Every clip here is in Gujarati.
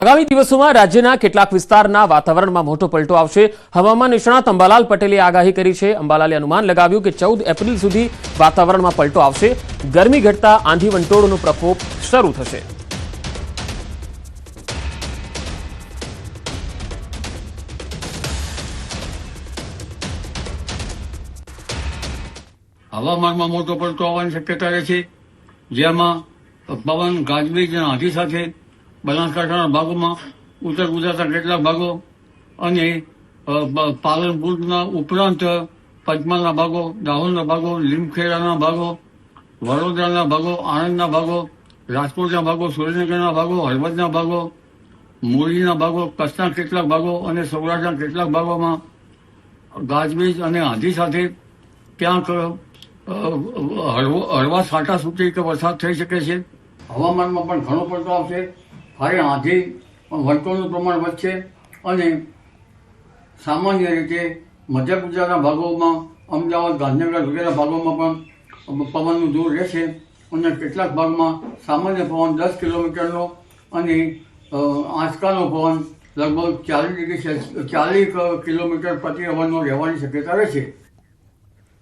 આગામી દિવસોમાં રાજ્યના કેટલાક વિસ્તારના વાતાવરણમાં મોટો પલટો આવશે। હવામાન નિષ્ણાત અંબાલાલ પટેલે આગાહી કરી છે। અંબાલાલે અનુમાન લગાવ્યું કે 14 એપ્રિલ સુધી વાતાવરણમાં પલટો આવશે। ગરમી ઘટતા આંધી વંટોળનો પ્રકોપ શરૂ થશે। હવામાનમાં મોટો પલટો આવવાની શક્યતા રહે છે, જેમાં પવન, ગાજવીજ અને આંધી સાથે બનાસકાંઠાના ભાગોમાં, ઉત્તર ગુજરાતના કેટલાક ભાગો અને પાલનપુરના ઉપરાંત પંચમહાલના ભાગો, દાહોદના ભાગો, લીમખેડાના ભાગો, વડોદરાના ભાગો, આણંદના ભાગો, રાજકોટના ભાગો, સુરેન્દ્રનગરના ભાગો, હળવદના ભાગો, મોરબીના ભાગો, કચ્છના કેટલાક ભાગો અને સૌરાષ્ટ્રના કેટલાક ભાગોમાં ગાજવીજ અને આંધી સાથે ક્યાંક હળવા છાંટાછૂટી કે વરસાદ થઈ શકે છે। હવામાનમાં પણ ઘણો પલટો આવશે। ભારે આંધી વંટોળનું પ્રમાણ વધશે અને સામાન્ય રીતે મધ્ય ગુજરાતના ભાગોમાં, અમદાવાદ, ગાંધીનગર વગેરે ભાગોમાં પણ પવનનું જોર રહેશે અને કેટલાક ભાગમાં સામાન્ય પવન 10 કિલોમીટરનો અને આંચકાનો પવન લગભગ 40 કિલોમીટર પ્રતિ અવરનો રહેવાની શક્યતા રહેશે।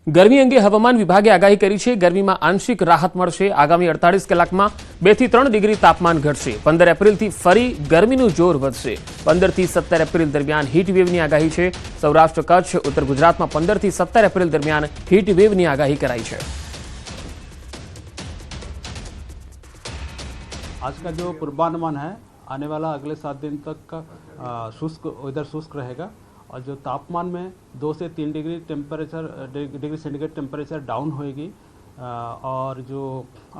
ગરમી અંગે હવામાન વિભાગે આગાહી કરી છે। ગરમીમાં આંશિક રાહત મળશે। આગામી 48 કલાકમાં 2 થી 3 ડિગ્રી તાપમાન ઘટશે। 15 એપ્રિલથી ફરી ગરમીનું જોર વધશે। 15 થી 17 એપ્રિલ દરમિયાન હીટ વેવની આગાહી છે। સૌરાષ્ટ્ર, કચ્છ, ઉત્તર ગુજરાતમાં 15 થી 17 એપ્રિલ દરમિયાન હીટ વેવની આગાહી કરાઈ છે। आज का जो पूर्वानुमान है, आने वाला अगले 7 दिन तक का वेदर शुष्क रहेगा और जो तापमान में 2 से 3 डिग्री सेंटीग्रेड टेम्परेचर डाउन होएगी और जो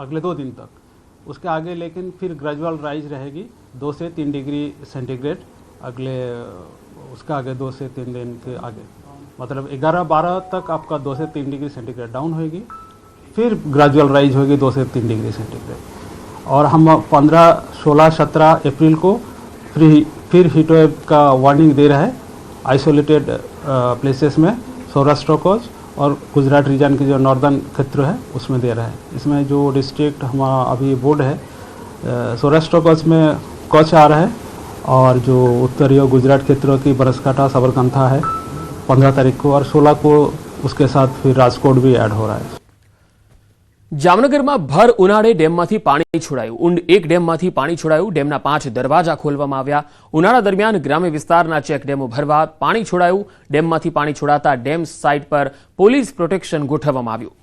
अगले 2 दिन तक उसके आगे लेकिन फिर ग्रेजुअल राइज रहेगी 2 से 3 डिग्री सेंटीग्रेड अगले उसका आगे 2 से 3 दिन के आगे, मतलब 11-12 तक आपका 2 से 3 डिग्री सेंटीग्रेड डाउन होएगी, फिर ग्रेजुअल राइज होगी 2 से 3 डिग्री सेंटीग्रेड। और हम 15, 16, 17 अप्रैल को फिर हीट वेव का वार्निंग दे रहा है आइसोलेटेड प्लेसेस में, सौराष्ट्र, कच्छ और गुजरात रीजन के जो नॉर्दर्न क्षेत्र है उसमें दे रहा है। इसमें जो डिस्ट्रिक्ट हमारा अभी बोर्ड है, सौराष्ट्र कच्छ में कच्छ आ रहा है और जो उत्तरीय गुजरात क्षेत्र की बनासकांठा, साबरकांठा है 15 तारीख को और 16 को उसके साथ फिर राजकोट भी ऐड हो रहा है। જામનગરમાં ભર ઉનાળે ડેમમાંથી પાણી છોડાયું। ઊંડ એક ડેમમાંથી પાણી છોડાયું। ડેમના 5 દરવાજા ખોલવામાં આવ્યા। ઉનાળા દરમિયાન ગ્રામ્ય વિસ્તારના ચેક ડેમો ભરવા પાણી છોડાયું। ડેમમાંથી પાણી છોડાતા ડેમ સાઇટ પર પોલીસ પ્રોટેક્શન ગોઠવવામાં આવ્યું।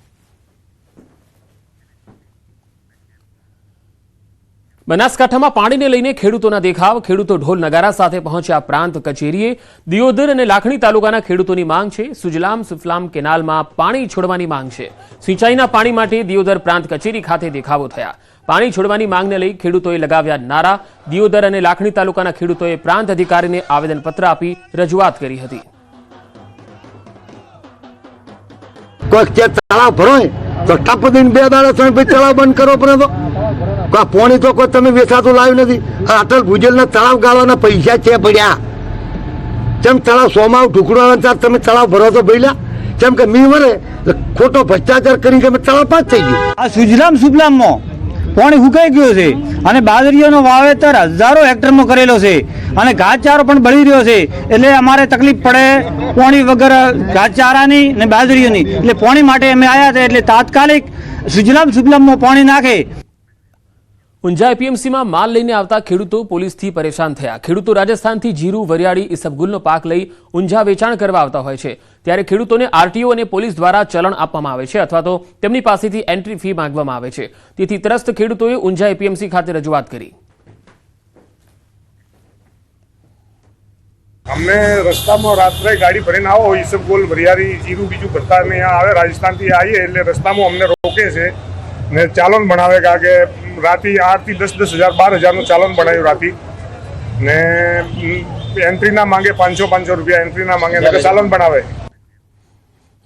બનાસકાંઠામાં પાણીને લઈને ખેડૂતોના દેખાવ। ખેડૂતો ઢોલ નગારા સાથે પહોંચ્યા પ્રાંત કચેરીએ। દિયોદર અને લાખણી તાલુકાના ખેડૂતોની માંગ છે। સુજલામ સુફલામ કેનાલમાં પાણી છોડવાની માંગ છે। સિંચાઈના પાણી માટે દિયોદર પ્રાંત કચેરી ખાતે દેખાવો થયા। પાણી છોડવાની માંગને લઈ ખેડૂતોએ લગાવ્યા નારા। દિયોદર અને લાખણી તાલુકાના ખેડૂતોએ પ્રાંત અધિકારીને આવેદનપત્ર આપી રજૂઆત કરી હતી। તળાવ ભરો તો ટપ દઈને 2 દાડા તળાવ બંધ કરો, પણ પાણી તો કોઈ તમે વેચાતું લાવ્યું નથી। અટલ ભુજલના તળાવ ગાળવાના પૈસા છે પડ્યા। જેમ તળાવ સોમાવ ઢુકડવાના તમે તળાવ ભરો તો ભઈલા, જેમ કે મી વરે ખોટો ભ્રષ્ટાચાર કરીને તમે તળાવ પાસ થઈ ગયું। આ સુજલામ સુફલામમાં પાણી હુકાઈ ગયો છે અને બાજરીઓનો વાવેતર હજારો હેક્ટરમાં કરેલો છે અને ઘાસચારો પણ બળી રહ્યો છે, એટલે અમારે તકલીફ પડે પાણી વગર ઘાસચારાની ને બાજરીઓની। એટલે પાણી માટે અમે આવ્યા હતા, એટલે તાત્કાલિક સુજલામ સુફલામમાં પાણી નાખે। ઊંઝા એપીએમસીમાં માલ લઈને આવતા ખેડૂતો પોલીસથી પરેશાન થયા। ખેડૂતો રાજસ્થાનથી જીરું, વરિયાળી, ઈસબગુલનો પાક લઈ ઊંઝા વેચાણ કરવા આવતા હોય છે, ત્યારે ખેડૂતોને આરટીઓ અને પોલીસ દ્વારા ચલણ આપવામાં આવે છે અથવા તો તેમની પાસેથી એન્ટ્રી ફી માંગવામાં આવે છે। તેથી ત્રસ્ત ખેડૂતોએ ઊંઝા એપીએમસી ખાતે રજૂઆત કરી। અમને રસ્તામાં રાત્રે ગાડી ભરીને આવો, ઈસબગુલ, વરિયાળી, જીરું બીજું ભરતા અમે અહીંયા આવે, રાજસ્થાનથી આવીએ એટલે રસ્તામાં અમને રોકે છે ને ચાલન બનાવે। કારણ કે રાતે 8 થી 10 હજાર 12 હજારનું ચાલન બનાવ્યું રાતે ને એન્ટ્રીના માંગે 500 રૂપિયા એન્ટ્રીના માંગે ને ચાલન બનાવે।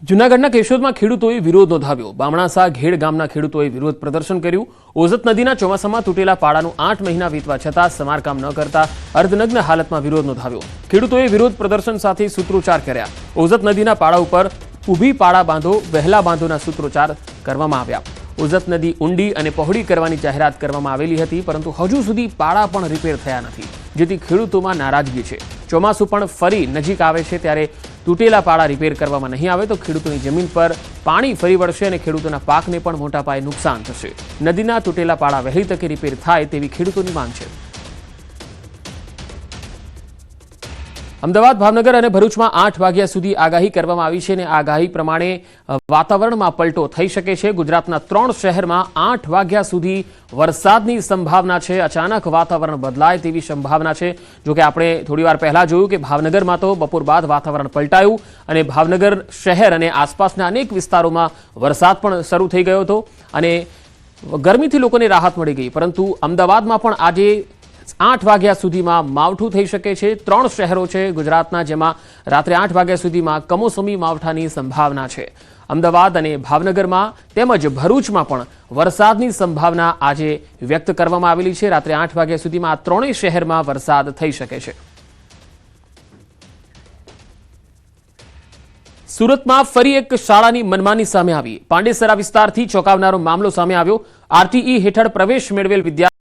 જૂનાગઢના કેશોદમાં ખેડૂતોએ વિરોધ નોંધાવ્યો। બામણાસા ઘેડ ગામના ખેડૂતોએ વિરોધ પ્રદર્શન કર્યું। ઓઝત નદીના ચોમાસામાં તૂટેલા પાડાનું 8 મહિના વીતવા છતાં સમારકામ ન કરતા અર્ધનગ્ન હાલતમાં વિરોધ નોંધાવ્યો। ખેડૂતોએ વિરોધ પ્રદર્શન સાથે સૂત્રોચ્ચાર કર્યા। ઓઝત નદીના પાડા ઉપર ઊભી પાડા બાંધો, વહેલા બાંધોના સૂત્રોચ્ચાર કરવામાં આવ્યા। ઉઝત નદી ઊંડી અને પહોળી કરવાની જાહેરાત કરવામાં આવેલી હતી, પરંતુ હજુ સુધી પાળા પણ રિપેર થયા નથી, જેથી ખેડૂતોમાં નારાજગી છે. ચોમાસું પણ ફરી નજીક આવે છે ત્યારે તૂટેલા પાળા રિપેર કરવામાં નહીં આવે તો ખેડૂતોની જમીન પર પાણી ફરી વળશે અને ખેડૂતોના પાકને પણ મોટા પાયે નુકસાન થશે. નદીના તૂટેલા પાળા વહેલી તકે રિપેર થાય તેવી ખેડૂતોની માંગ છે. અમદાવાદ, ભાવનગર અને ભરૂચમાં 8 વાગ્યા સુધી આગાહી કરવામાં આવી છે અને આગાહી પ્રમાણે વાતાવરણમાં પલટો થઈ શકે છે. ગુજરાતના 3 શહેરમાં 8 વાગ્યા સુધી વરસાદની સંભાવના છે. અચાનક વાતાવરણ બદલાય તેવી સંભાવના છે. જોકે આપણે થોડીવાર પહેલા જોયું કે ભાવનગરમાં તો બપોર બાદ વાતાવરણ પલટાયું અને ભાવનગર શહેર અને આસપાસના અનેક વિસ્તારોમાં વરસાદ પણ શરૂ થઈ ગયો હતો અને ગરમીથી લોકોને રાહત મળી ગઈ. પરંતુ અમદાવાદમાં પણ આજે 8 વાગ્યા સુધીમાં માવઠું થઈ શકે છે. 3 શહેરો છે ગુજરાતના જેમાં રાત્રે 8 વાગ્યા સુધીમાં કમોસમી માવઠાની સંભાવના છે. અમદાવાદ અને ભાવનગરમાં તેમજ ભરૂચમાં પણ વરસાદની સંભાવના આજે વ્યક્ત કરવામાં આવેલી છે. રાત્રે 8 વાગ્યા સુધીમાં આ 3 શહેરમાં વરસાદ થઈ શકે છે. સુરતમાં ફરી એક શાળાની મનમાની સામે આવી. પાંડેસરા વિસ્તારથી ચોંકાવનારો મામલો સામે આવ્યો. આરટીઈ હેઠળ પ્રવેશ મેળવેલ વિદ્યાર્થી